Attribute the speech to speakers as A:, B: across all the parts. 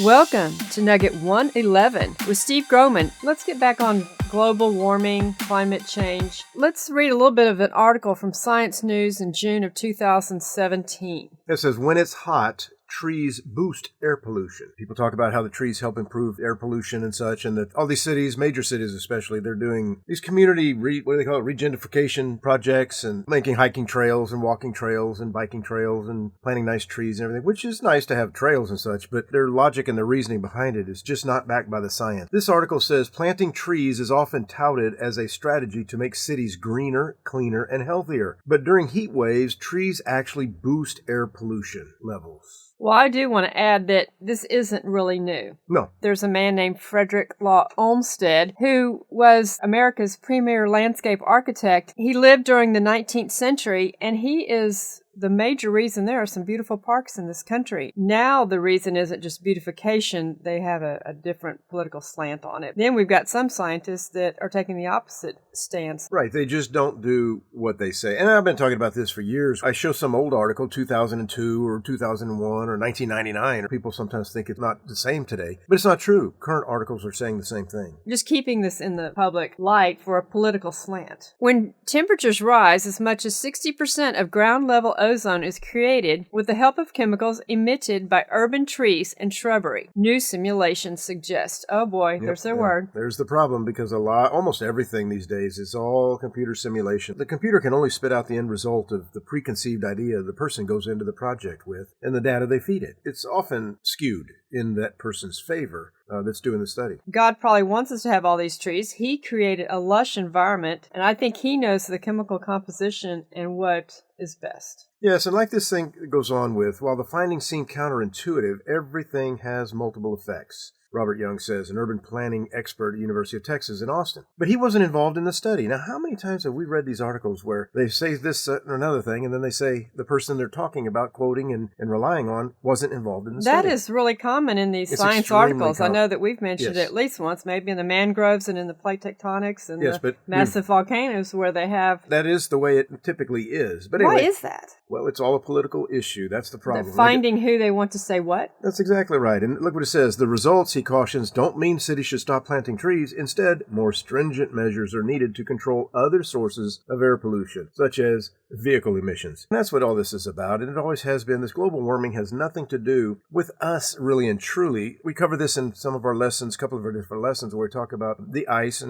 A: Welcome to Nugget 111 with Steve Groman. Let's get back on global warming, climate change. Let's read a little bit of an article from Science News in June of 2017.
B: It says, when it's hot, trees boost air pollution. People talk about how the trees help improve air pollution and such, and that all these cities, major cities especially, they're doing these community, regenification projects and making hiking trails and walking trails and biking trails and planting nice trees and everything, which is nice to have trails and such, but their logic and their reasoning behind it is just not backed by the science. This article says planting trees is often touted as a strategy to make cities greener, cleaner, and healthier. But during heat waves, trees actually boost air pollution levels.
A: Well, I do want to add that this isn't really new.
B: No.
A: There's a man named Frederick Law Olmsted who was America's premier landscape architect. He lived during the 19th century, and he is the major reason there are some beautiful parks in this country. Now the reason isn't just beautification. They have a different political slant on it. Then we've got some scientists that are taking the opposite stance.
B: Right. They just don't do what they say. And I've been talking about this for years. I show some old article, 2002 or 2001 or 1999. People sometimes think it's not the same today. But it's not true. Current articles are saying the same thing.
A: Just keeping this in the public light for a political slant. When temperatures rise, as much as 60% of ground level ozone is created with the help of chemicals emitted by urban trees and shrubbery. New simulations suggest. Oh boy, there's their word.
B: There's the problem, because almost everything these days is all computer simulation. The computer can only spit out the end result of the preconceived idea the person goes into the project with and the data they feed it. It's often skewed in that person's favor that's doing the study.
A: God probably wants us to have all these trees. He created a lush environment, and I think he knows the chemical composition and what is best.
B: Yes, and like this thing goes on with, while the findings seem counterintuitive, everything has multiple effects. Robert Young says, an urban planning expert at the University of Texas in Austin. But he wasn't involved in the study. Now, how many times have we read these articles where they say this or another thing, and then they say the person they're talking about, quoting and relying on, wasn't involved in the study?
A: That is really common in these science articles. I know that we've mentioned it at least once, maybe in the mangroves and in the plate tectonics and the massive volcanoes where they have...
B: That is the way it typically is. But anyway,
A: why is that?
B: Well, it's all a political issue. That's the problem.
A: They're finding who they want to say what?
B: That's exactly right. And look what it says. The results, he cautions, don't mean cities should stop planting trees. Instead, more stringent measures are needed to control other sources of air pollution, such as vehicle emissions. And that's what all this is about, and it always has been. This global warming has nothing to do with us, really and truly. We cover this in some of our lessons, a couple of our different lessons, where we talk about the ice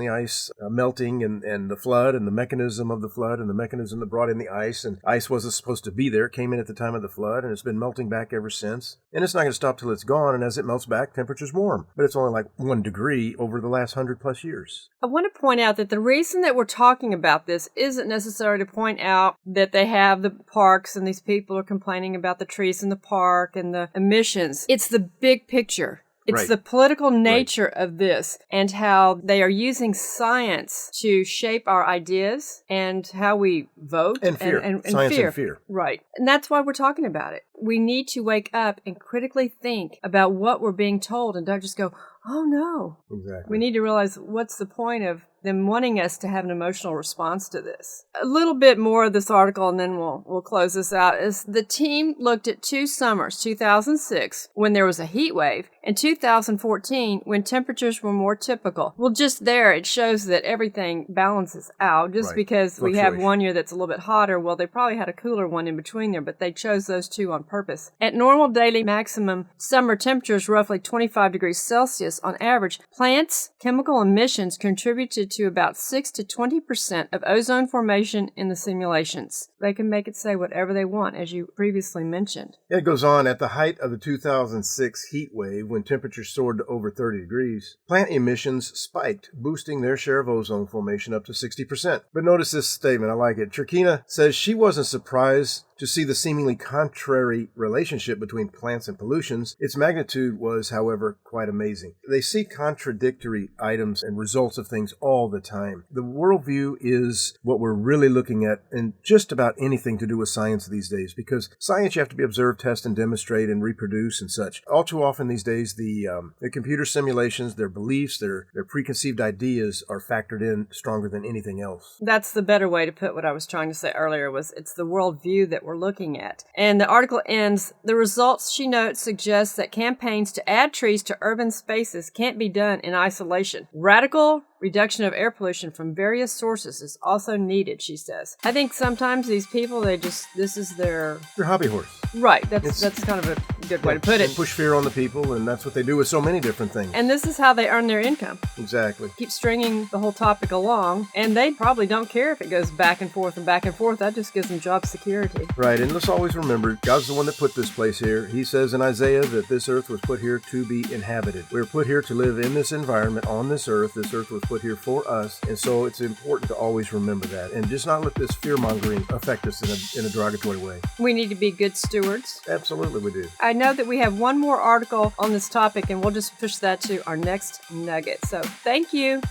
B: melting and the flood and the mechanism of the flood and the mechanism that brought in the ice. And ice wasn't supposed to be there. It came in at the time of the flood, and it's been melting back ever since. And it's not going to stop till it's gone, and as it melts back, temperature's warm. But it's only like 1 degree over the last 100+ years.
A: I want to point out that the reason that we're talking about this isn't necessary to point out that they have the parks and these people are complaining about the trees in the park and the emissions. It's the big picture. It's the political nature of this and how they are using science to shape our ideas and how we vote.
B: And fear. Science and fear.
A: Right. And that's why we're talking about it. We need to wake up and critically think about what we're being told and don't just go, oh no.
B: Exactly.
A: We need to realize what's the point of them wanting us to have an emotional response to this. A little bit more of this article and then we'll close this out. Is the team looked at 2 summers, 2006, when there was a heat wave, and 2014, when temperatures were more typical. Well, just there, it shows that everything balances out. Just because we have one year that's a little bit hotter, well, they probably had a cooler one in between there, but they chose those two on purpose. At normal daily maximum summer temperatures, roughly 25 degrees Celsius on average, plants' chemical emissions contributed to about 6 to 20% of ozone formation in the simulations. They can make it say whatever they want, as you previously mentioned.
B: It goes on, at the height of the 2006 heat wave, when temperatures soared to over 30 degrees, plant emissions spiked, boosting their share of ozone formation up to 60%. But notice this statement, I like it. Turkina says she wasn't surprised to see the seemingly contrary relationship between plants and pollutions. Its magnitude was, however, quite amazing. They see contradictory items and results of things all the time. The worldview is what we're really looking at in just about anything to do with science these days, because science you have to be observed, test, and demonstrate and reproduce and such. All too often these days ways the computer simulations, their beliefs, their preconceived ideas are factored in stronger than anything else.
A: That's the better way to put what I was trying to say earlier, was it's the worldview that we're looking at. And the article ends, the results, she notes, suggest that campaigns to add trees to urban spaces can't be done in isolation. Radical reduction of air pollution from various sources is also needed, she says. I think sometimes these people, this is their
B: hobby horse.
A: Right. That's kind of a good way to put it.
B: They push fear on the people, and that's what they do with so many different things.
A: And this is how they earn their income.
B: Exactly.
A: Keep stringing the whole topic along, and they probably don't care if it goes back and forth and back and forth. That just gives them job security.
B: Right, and let's always remember, God's the one that put this place here. He says in Isaiah that this earth was put here to be inhabited. We were put here to live in this environment, on this earth. This earth was put here for us, and so it's important to always remember that, and just not let this fear-mongering affect us in a derogatory way.
A: We need to be good stewards.
B: Absolutely we do.
A: I know that we have one more article on this topic, and we'll just push that to our next nugget. So thank you.